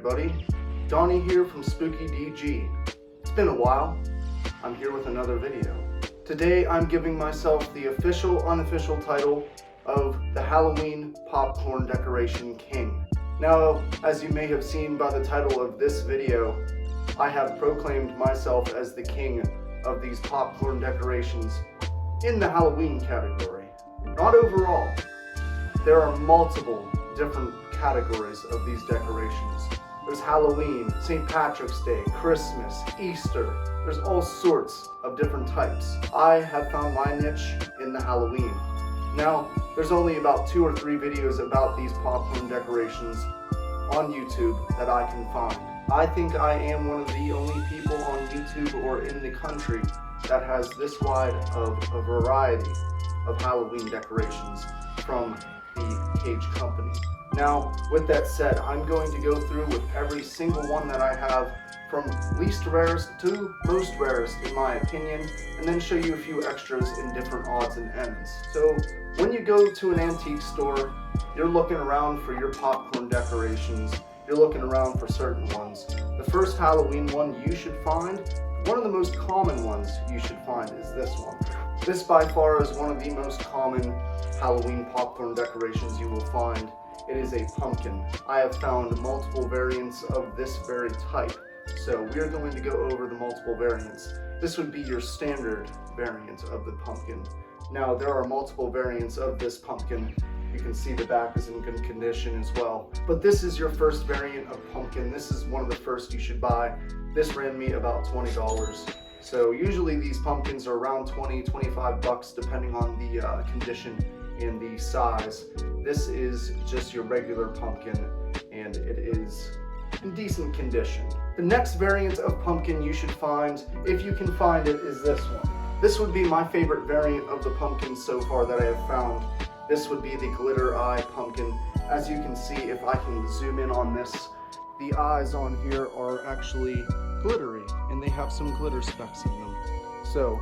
everybody. Donnie here from Spooky DG. It's been a while. I'm here with another video. Today I'm giving myself the official, unofficial title of the Halloween Popcorn Decoration King. Now, as you may have seen by the title of this video, I have proclaimed myself as the king of these popcorn decorations in the Halloween category. Not overall. There are multiple different categories of these decorations. There's Halloween, St. Patrick's Day, Christmas, Easter. There's all sorts of different types. I have found my niche in the Halloween. Now, there's only about 2 or 3 videos about these popcorn decorations on YouTube that I can find. I think I am one of the only people on YouTube or in the country that has this wide of a variety of Halloween decorations from the Kage company. Now, with that said, I'm going to go through with every single one that I have from least rarest to most rarest in my opinion, and then show you a few extras in different odds and ends. So when you go to an antique store, you're looking around for your popcorn decorations, you're looking around for certain ones. The first Halloween one you should find, one of the most common ones you should find is this one. This by far is one of the most common Halloween popcorn decorations you will find. It is a pumpkin. I have found multiple variants of this very type, so we are going to go over the multiple variants. This would be your standard variant of the pumpkin. Now, there are multiple variants of this pumpkin. You can see the back is in good condition as well. But this is your first variant of pumpkin. This is one of the first you should buy. This ran me about $20. So usually these pumpkins are around 20-25 bucks depending on the condition and the size. This is just your regular pumpkin and it is in decent condition. The next variant of pumpkin you should find, if you can find it, is this one. This would be my favorite variant of the pumpkin so far that I have found. This would be the glitter eye pumpkin. As you can see, if I can zoom in on this, the eyes on here are actually glittery and they have some glitter specks in them. So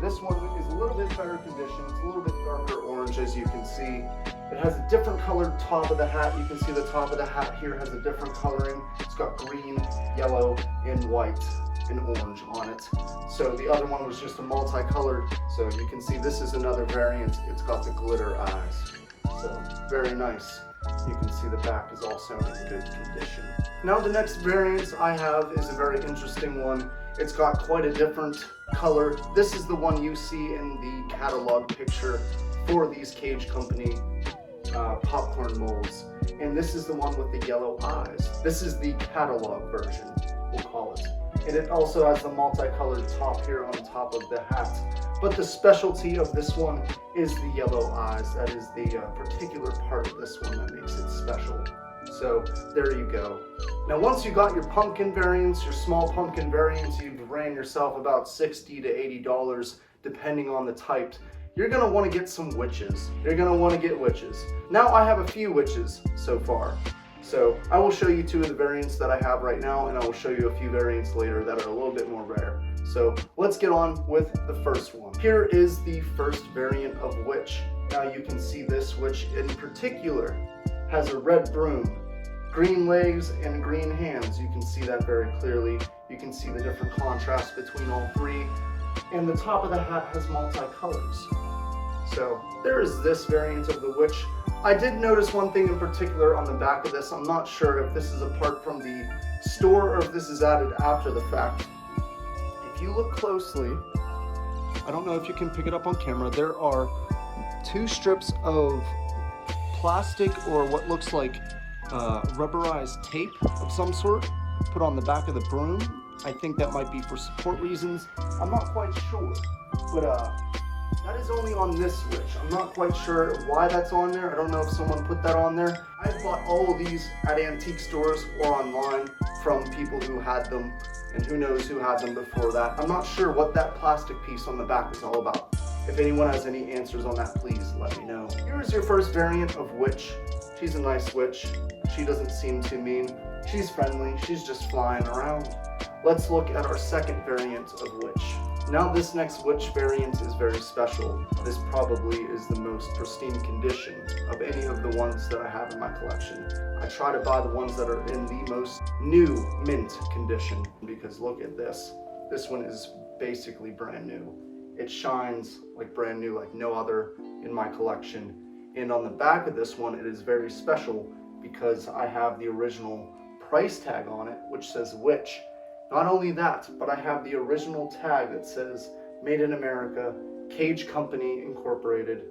this one is a little bit better condition. It's a little bit darker orange, as you can see. It has a different colored top of the hat. You can see the top of the hat here has a different coloring. It's got green, yellow, and white and orange on it. So the other one was just a multicolored. So you can see this is another variant. It's got the glitter eyes. So very nice. You can see the back is also in good condition. Now the next variant I have is a very interesting one. It's got quite a different color. This is the one you see in the catalog picture for these Kage company popcorn molds. And this is the one with the yellow eyes. This is the catalog version, we'll call it. And it also has the multicolored top here on top of the hat. But the specialty of this one is the yellow eyes. That is the particular part of this one that makes it special. So there you go. Now once you got your pumpkin variants, your small pumpkin variants, you've ran yourself about $60 to $80 depending on the type. You're gonna want to get some witches. You're gonna want to get witches. Now I have a few witches so far. So I will show you 2 of the variants that I have right now, and I will show you a few variants later that are a little bit more rare. So let's get on with the first one. Here is the first variant of witch. Now you can see this witch in particular has a red broom, green legs, and green hands. You can see that very clearly. You can see the different contrast between all 3. And the top of the hat has multicolors. So there is this variant of the witch. I did notice one thing in particular on the back of this. I'm not sure if this is a part from the store or if this is added after the fact. If you look closely, I don't know if you can pick it up on camera, there are 2 strips of plastic or what looks like rubberized tape of some sort put on the back of the broom. I think that might be for support reasons. I'm not quite sure, but that is only on this witch. I'm not quite sure why that's on there. I don't know if someone put that on there. I've bought all of these at antique stores or online from people who had them, and who knows who had them before that. I'm not sure what that plastic piece on the back is all about. If anyone has any answers on that, please let me know. Here is your first variant of witch. She's a nice witch. She doesn't seem too mean. She's friendly. She's just flying around. Let's look at our second variant of witch. Now this next witch variant is very special. This probably is the most pristine condition of any of the ones that I have in my collection. I try to buy the ones that are in the most new mint condition, because look at this. This one is basically brand new. It shines like brand new, like no other in my collection. And on the back of this one, it is very special because I have the original price tag on it, which says witch. Not only that, but I have the original tag that says Made in America, Kage Company Incorporated,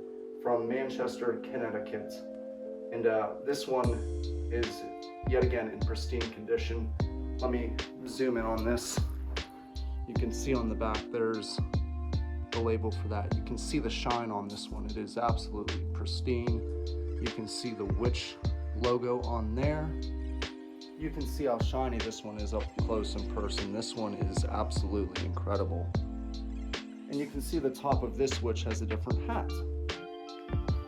from Manchester, Connecticut. And this one is yet again in pristine condition. Let me zoom in on this. You can see on the back there's the label for that. You can see the shine on this one. It is absolutely pristine. You can see the witch logo on there. You can see how shiny this one is up close in person. This one is absolutely incredible. And you can see the top of this witch has a different hat.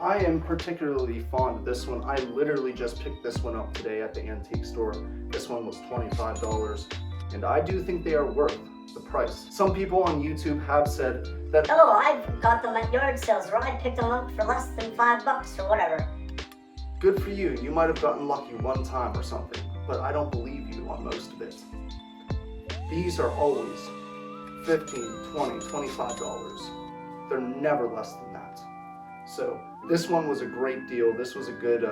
I am particularly fond of this one. I literally just picked this one up today at the antique store. This one was $25, and I do think they are worth the price. Some people on YouTube have said that, oh, I got them at yard sales, or I picked them up for less than $5 or whatever. Good for you. You might have gotten lucky one time or something, but I don't believe you on most of it. These are always $15, $20, $25. They're never less than that. So this one was a great deal. This was a good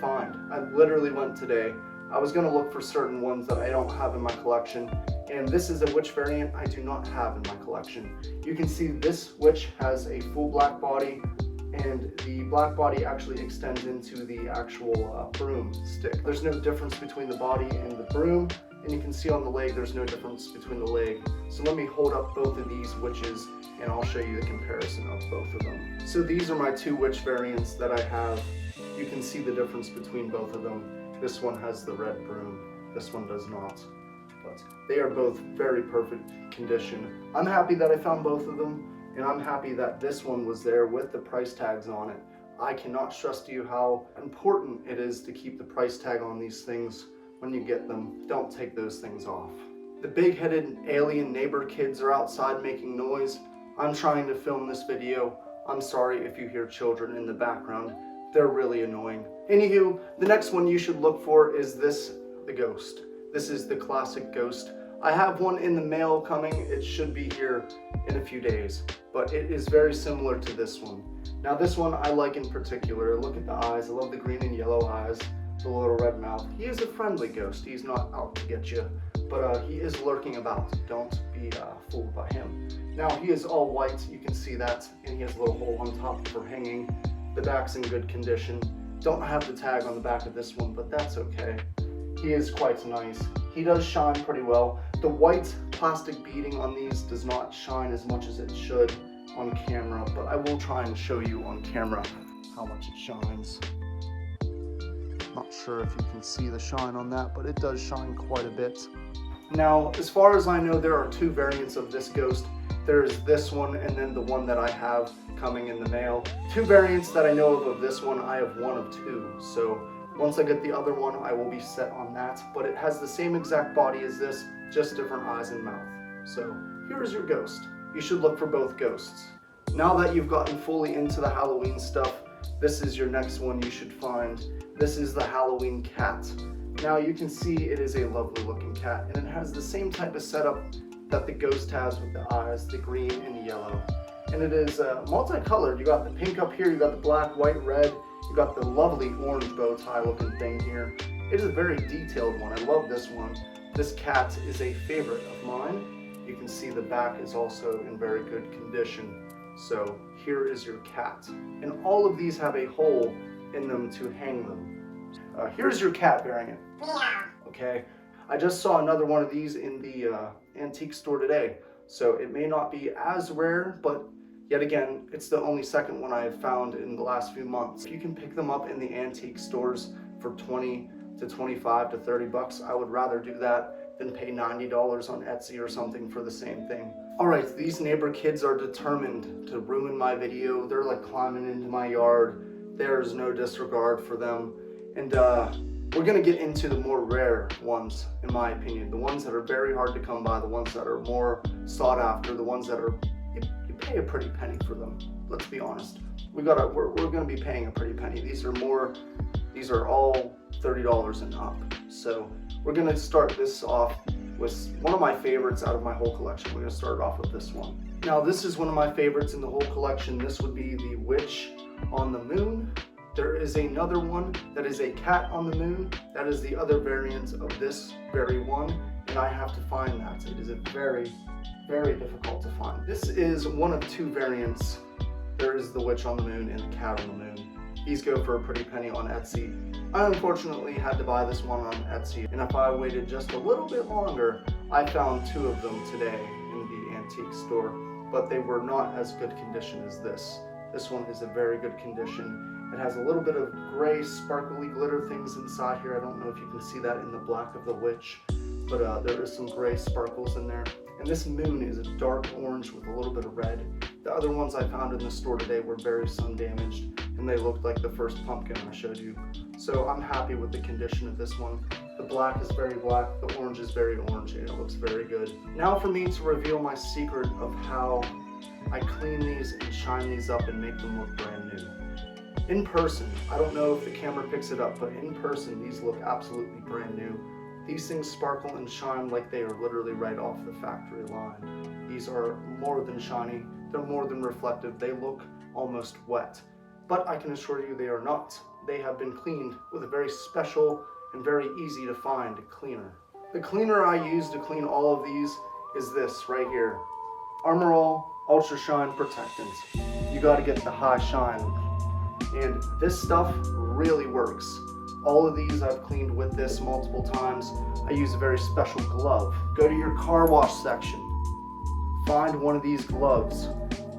find. I literally went today. I was gonna look for certain ones that I don't have in my collection, and this is a witch variant I do not have in my collection. You can see this witch has a full black body, and the black body actually extends into the actual broom stick. There's no difference between the body and the broom, and you can see on the leg there's no difference between the leg. So let me hold up both of these witches and I'll show you the comparison of both of them. So these are my two witch variants that I have. You can see the difference between both of them. This one has the red broom, this one does not. But they are both very perfect condition. I'm happy that I found both of them, and I'm happy that this one was there with the price tags on it. I cannot stress to you how important it is to keep the price tag on these things when you get them. Don't take those things off. The big-headed alien neighbor kids are outside making noise. I'm trying to film this video. I'm sorry if you hear children in the background. They're really annoying. Anywho, the next one you should look for is this, the ghost. This is the classic ghost. I have one in the mail coming. It should be here in a few days, but it is very similar to this one. Now this one I like in particular. Look at the eyes. I love the green and yellow eyes, the little red mouth. He is a friendly ghost. He's not out to get you, but he is lurking about. Don't be fooled by him. Now he is all white. You can see that, and he has a little hole on top for hanging. The back's in good condition. Don't have the tag on the back of this one, but that's okay. He is quite nice. He does shine pretty well. The white plastic beading on these does not shine as much as it should on camera, but I will try and show you on camera how much it shines. Not sure if you can see the shine on that, but it does shine quite a bit. Now, as far as I know, there are two variants of this ghost. There's this one and then the one that I have coming in the mail. Two variants that I know of this one. I have one of two, so once I get the other one, I will be set on that, but it has the same exact body as this, just different eyes and mouth. So here is your ghost. You should look for both ghosts. Now that you've gotten fully into the Halloween stuff, this is your next one you should find. This is the Halloween cat. Now you can see it is a lovely looking cat, and it has the same type of setup that the ghost has with the eyes, the green and the yellow. And it is multicolored. You got the pink up here, you got the black, white, red. You got the lovely orange bow tie looking thing here. It is a very detailed one. I love this one. This cat is a favorite of mine. You can see the back is also in very good condition. So here is your cat. And all of these have a hole in them to hang them. Here's your cat variant. Yeah. Okay. I just saw another one of these in the antique store today. So it may not be as rare, but yet again, it's the only second one I have found in the last few months. You can pick them up in the antique stores for 20 to 25 to 30 bucks. I would rather do that than pay $90 on Etsy or something for the same thing. All right, these neighbor kids are determined to ruin my video. They're like climbing into my yard. There's no disregard for them. And we're gonna get into the more rare ones, in my opinion. The ones that are very hard to come by, the ones that are more sought after, the ones that are, you pay a pretty penny for them. Let's be honest. We're gonna be paying a pretty penny. These are all $30 and up. So we're gonna start this off with one of my favorites out of my whole collection. We're gonna start off with this one. Now this is one of my favorites in the whole collection. This would be the Witch on the Moon. There is another one that is a cat on the moon. That is the other variant of this very one, and I have to find that. It is a very, very difficult to find. This is one of two variants. There is the Witch on the Moon and the cat on the moon. These go for a pretty penny on Etsy. I unfortunately had to buy this one on Etsy, and if I waited just a little bit longer, I found two of them today in the antique store, but they were not as good condition as this. This one is a very good condition. It has a little bit of gray, sparkly glitter things inside here. I don't know if you can see that in the black of the Witch, but there is some gray sparkles in there. And this moon is a dark orange with a little bit of red. The other ones I found in the store today were very sun damaged, and they looked like the first pumpkin I showed you. So I'm happy with the condition of this one. The black is very black, the orange is very orange, and it looks very good. Now for me to reveal my secret of how I clean these and shine these up and make them look brand new. In person, I don't know if the camera picks it up, but in person, these look absolutely brand new. These things sparkle and shine like they are literally right off the factory line. These are more than shiny, they're more than reflective, they look almost wet. But I can assure you they are not. They have been cleaned with a very special and very easy to find cleaner. The cleaner I use to clean all of these is this right here. Armor All Ultra Shine Protectant. You gotta get the high shine. And this stuff really works. All of these I've cleaned with this multiple times. I use a very special glove. Go to your car wash section. Find one of these gloves.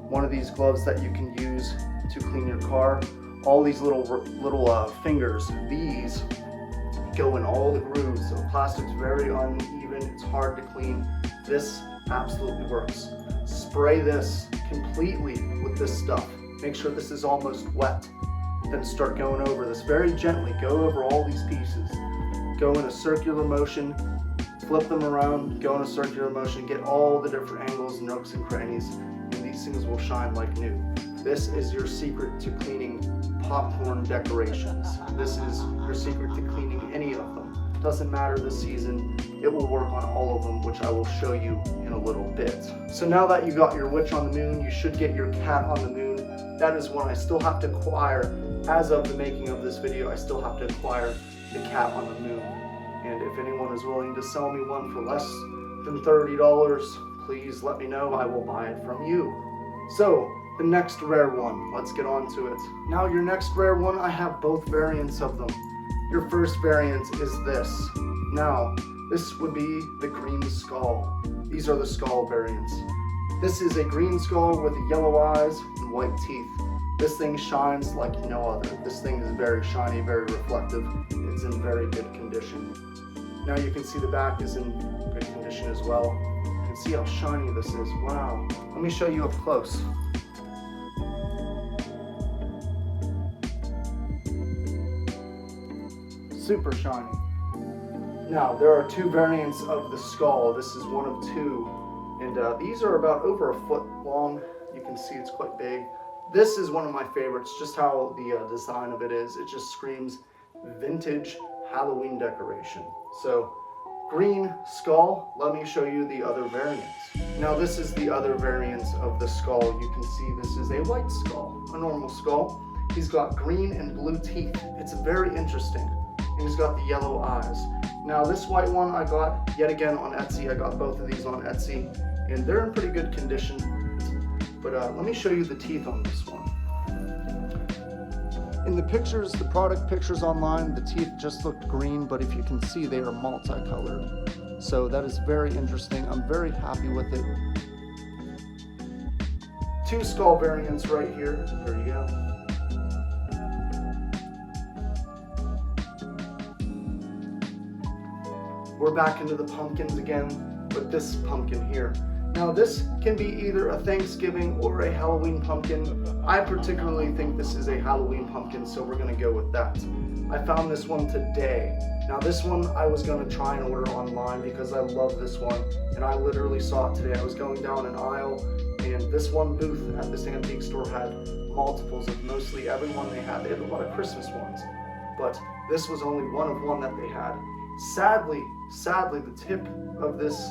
One of these gloves that you can use to clean your car. All these little fingers, these go in all the grooves. So plastic's very uneven, it's hard to clean. This absolutely works. Spray this completely with this stuff. Make sure this is almost wet. Then start going over this very gently. Go over all these pieces. Go in a circular motion, flip them around, go in a circular motion, get all the different angles, nooks, and crannies, and these things will shine like new. This is your secret to cleaning popcorn decorations. This is your secret to cleaning any of them. Doesn't matter the season, it will work on all of them, which I will show you in a little bit. So now that you got your Witch on the Moon, you should get your cat on the moon. That is one I still have to acquire. As of the making of this video, I still have to acquire the cat on the moon. And if anyone is willing to sell me one for less than $30, please let me know. I will buy it from you. So, the next rare one, let's get on to it. Now your next rare one, I have both variants of them. Your first variant is this. Now, this would be the green skull. These are the skull variants. This is a green skull with yellow eyes and white teeth. This thing shines like no other. This thing is very shiny, very reflective. It's in very good condition. Now you can see the back is in good condition as well. You can see how shiny this is. Wow. Let me show you up close. Super shiny. Now there are two variants of the skull. This is one of two. And these are about over a foot long. You can see it's quite big. This is one of my favorites, just how the design of it is. It just screams vintage Halloween decoration. So, green skull, let me show you the other variants. Now this is the other variant of the skull. You can see this is a white skull, a normal skull. He's got green and blue teeth. It's very interesting. And he's got the yellow eyes. Now this white one I got yet again on Etsy. I got both of these on Etsy, and they're in pretty good condition. But let me show you the teeth on this one. In the pictures, the product pictures online, the teeth just looked green, but if you can see, they are multicolored. So that is very interesting. I'm very happy with it. Two skull variants right here. There you go. We're back into the pumpkins again with this pumpkin here. Now this can be either a Thanksgiving or a Halloween pumpkin. I particularly think this is a Halloween pumpkin, so we're gonna go with that. I found this one today. Now this one I was going to try and order online because I love this one, and I literally saw it today. I was going down an aisle, and this one booth at this antique store had multiples of mostly everyone they had. They had a lot of Christmas ones, but this was only one of one that they had. Sadly, the tip of this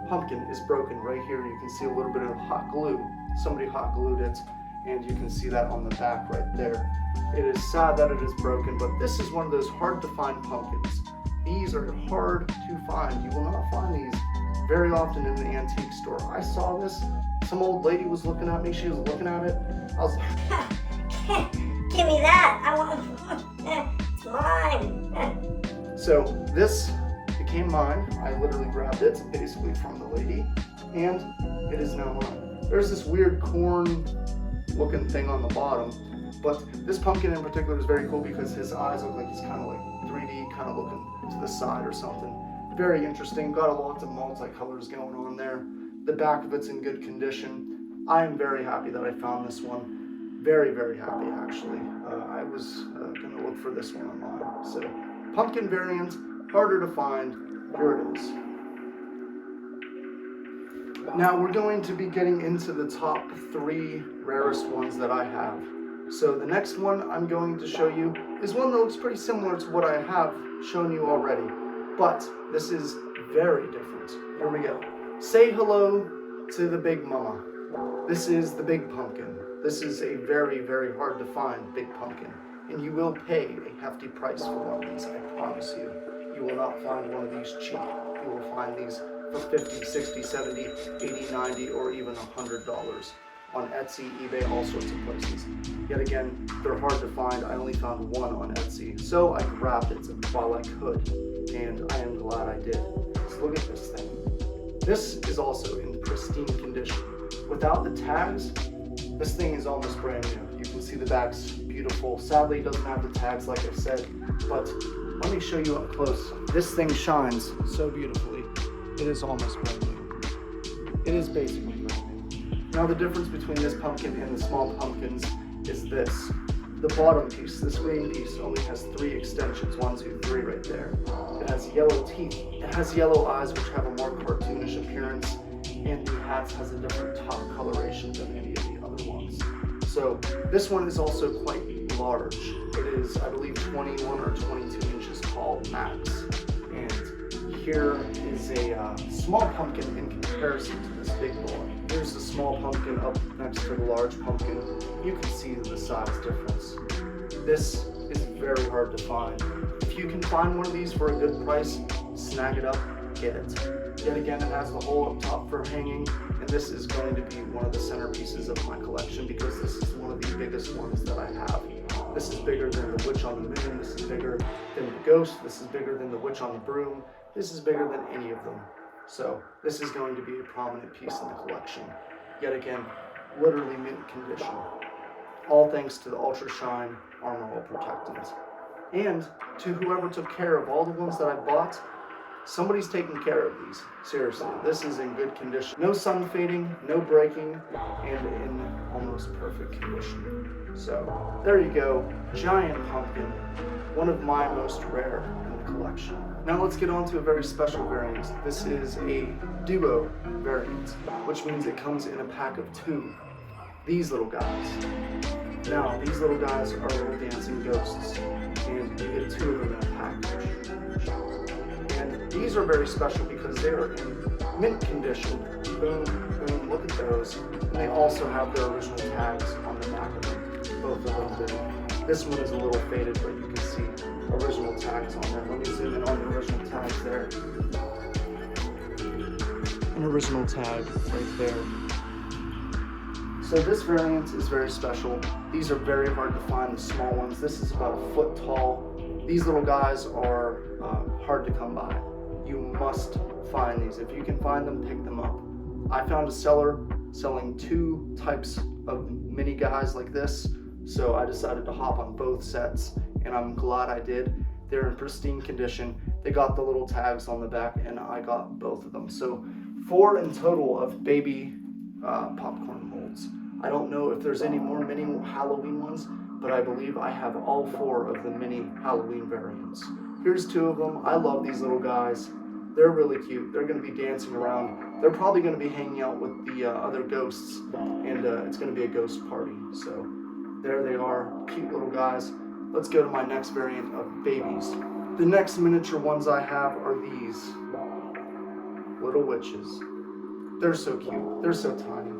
pumpkin is broken right here. You can see a little bit of hot glue. Somebody hot glued it, and you can see that on the back right there. It is sad that it is broken, but this is one of those hard to find pumpkins. These are hard to find. You will not find these very often in the antique store. I saw this. Some old lady was looking at me. She was looking at it. I was like, give me that. I want it's mine. So this became mine. I literally grabbed it basically from the lady, and it is now mine. There's this weird corn looking thing on the bottom, but this pumpkin in particular is very cool because his eyes look like he's kind of like 3D, kind of looking to the side or something. Very interesting. Got a lot of multicolors going on there. The back of it's in good condition. I am very happy that I found this one. Very, very happy actually. I was going to look for this one online. So pumpkin variant, harder to find. Here it is. Now we're going to be getting into the top 3 rarest ones that I have. So the next one I'm going to show you is one that looks pretty similar to what I have shown you already, but this is very different. Here we go. Say hello to the Big Mama. This is the big pumpkin. This is a very, very hard to find big pumpkin, and you will pay a hefty price for one of these, I promise you. You will not find one of these cheap. You will find these for $50, $60, $70, $80, $90, or even $100 on Etsy, eBay, all sorts of places. Yet again, they're hard to find. I only found one on Etsy, so I grabbed it while I could, and I am glad I did. Let's look at this thing. This is also in pristine condition. Without the tags, this thing is almost brand new. You can see the back's beautiful. Sadly, it doesn't have the tags like I said, but let me show you up close. This thing shines so beautifully. It is almost brand new. It is basically brand new. Now the difference between this pumpkin and the small pumpkins is this. The bottom piece, this green piece, only has 3 extensions, 1, 2, 3 right there. It has yellow teeth. It has yellow eyes, which have a more cartoonish appearance, and the hat has a different top coloration than any of the other ones. So this one is also quite large. It is, I believe, 21 or 22 inches tall max. And here is a small pumpkin in comparison to this big boy. Here's the small pumpkin up next to the large pumpkin. You can see the size difference. This is very hard to find. If you can find one of these for a good price, snag it up, get it. Yet again, it has the hole up top for hanging, and this is going to be one of the centerpieces of my collection because this is one of the biggest ones that I have. This is bigger than the witch on the moon. This is bigger than the ghost. This is bigger than the witch on the broom. This is bigger than any of them. So this is going to be a prominent piece in the collection. Yet again, literally mint condition. All thanks to the Ultra Shine Armor All Protectant. And to whoever took care of all the ones that I bought, somebody's taking care of these. Seriously, this is in good condition. No sun fading, no breaking, and in almost perfect condition. So there you go, giant pumpkin, one of my most rare in the collection. Now let's get on to a very special variant. This is a duo variant, which means it comes in a pack of 2. These little guys. Now, these little guys are little dancing ghosts, and you get 2 of them in a package. And these are very special because they are in mint condition. Boom, boom, look at those. And they also have their original tags on the back of them. Both of them do. This one is a little faded, but you can see original tags on there. Let me zoom in on the original tags there. An original tag right there. So this variant is very special. These are very hard to find, the small ones. This is about a foot tall. These little guys are hard to come by. You must find these. If you can find them, pick them up. I found a seller selling 2 types of mini guys like this, so I decided to hop on both sets, and I'm glad I did. They're in pristine condition. They got the little tags on the back, and I got both of them. So 4 in total of baby popcorn molds. I don't know if there's any more mini Halloween ones. but I believe I have all 4 of the mini Halloween variants. Here's 2 of them. I love these little guys. They're really cute. They're going to be dancing around. They're probably going to be hanging out with the other ghosts, and it's going to be a ghost party. So there they are, cute little guys. Let's go to my next variant of babies. The next miniature ones I have are these little witches. They're so cute. They're so tiny.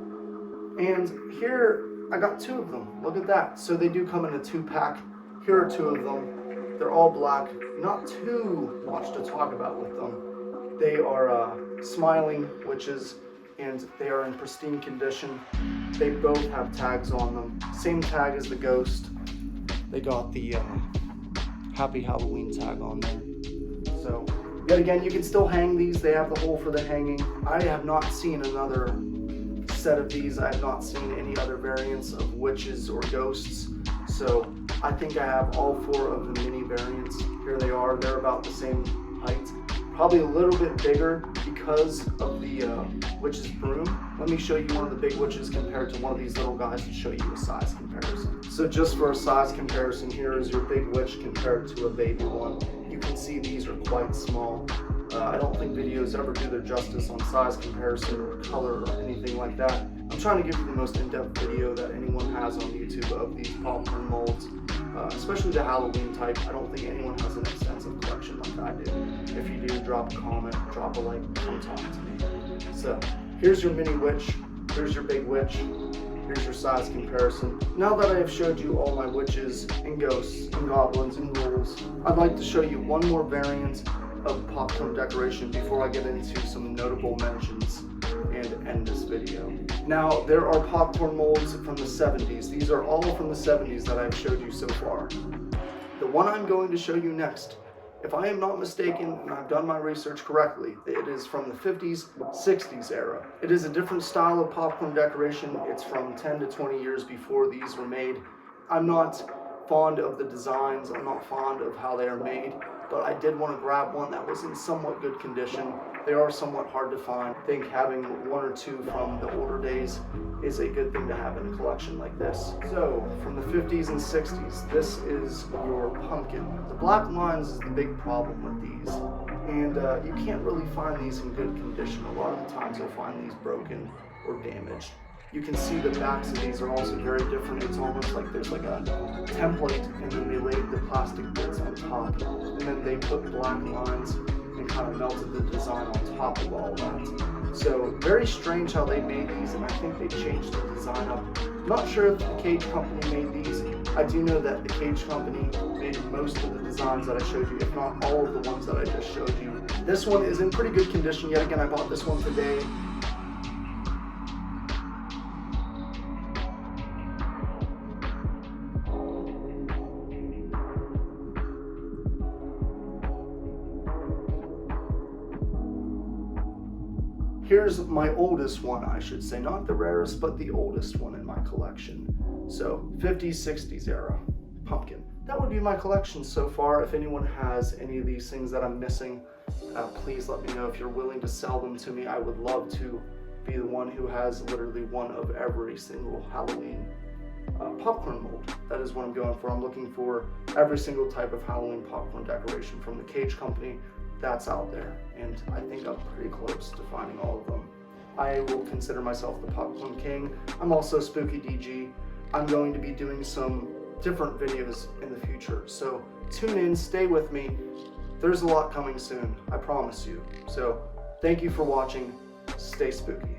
And here I got 2 of them. Look at that. So they do come in a 2-pack. Here are 2 of them. They're all black. Not too much to talk about with them. They are smiling witches, and they are in pristine condition. They both have tags on them. Same tag as the ghost. They got the Happy Halloween tag on there. So, yet again, you can still hang these. They have the hole for the hanging. I have not seen another set of these. I have not seen any other variants of witches or ghosts. So, I think I have all 4 of the mini variants. Here they are. They're about the same height. Probably a little bit bigger because of the witch's broom. Let me show you one of the big witches compared to one of these little guys to show you a size comparison. So just for a size comparison, here is your big witch compared to a baby one. You can see these are quite small. I don't think videos ever do their justice on size comparison or color or anything like that. I'm trying to give you the most in-depth video that anyone has on YouTube of these popcorn molds, especially the Halloween type. I don't think anyone has an extensive collection like I do. If you do, drop a comment, drop a like, come talk to me. So here's your mini witch, here's your big witch, here's your size comparison. Now that I have showed you all my witches and ghosts and goblins and ghouls, I'd like to show you one more variant of popcorn decoration before I get into some notable mentions and end this video. Now, there are popcorn molds from the 70s. These are all from the 70s that I've showed you so far. The one I'm going to show you next, if I am not mistaken and I've done my research correctly, it is from the 50s, 60s era. It is a different style of popcorn decoration. It's from 10 to 20 years before these were made. I'm not fond of the designs. I'm not fond of how they are made, but I did want to grab one that was in somewhat good condition. They are somewhat hard to find. I think having 1 or 2 from the older days is a good thing to have in a collection like this. So, from the 50s and 60s, this is your pumpkin. The black lines is the big problem with these, and you can't really find these in good condition. A lot of the times you'll find these broken or damaged. You can see the backs of these are also very different. It's almost like there's like a template, and then they laid the plastic bits on top, and then they put black lines and kind of melted the design on top of all that. So very strange how they made these, and I think they changed the design up. I'm not sure if the Kage company made these. I do know that the Kage company made most of the designs that I showed you, if not all of the ones that I just showed you. This one is in pretty good condition. Yet again, I bought this one today. Here's my oldest one, I should say. Not the rarest, but the oldest one in my collection. So, 50s, 60s era pumpkin. That would be my collection so far. If anyone has any of these things that I'm missing, please let me know. If you're willing to sell them to me, I would love to be the one who has literally one of every single Halloween popcorn mold. That is what I'm going for. I'm looking for every single type of Halloween popcorn decoration from the Kage company that's out there, and I think I'm pretty close to finding all of them. I will consider myself the popcorn king. I'm also Spooky DG. I'm going to be doing some different videos in the future, so tune in, stay with me. There's a lot coming soon, I promise you. So thank you for watching. Stay spooky.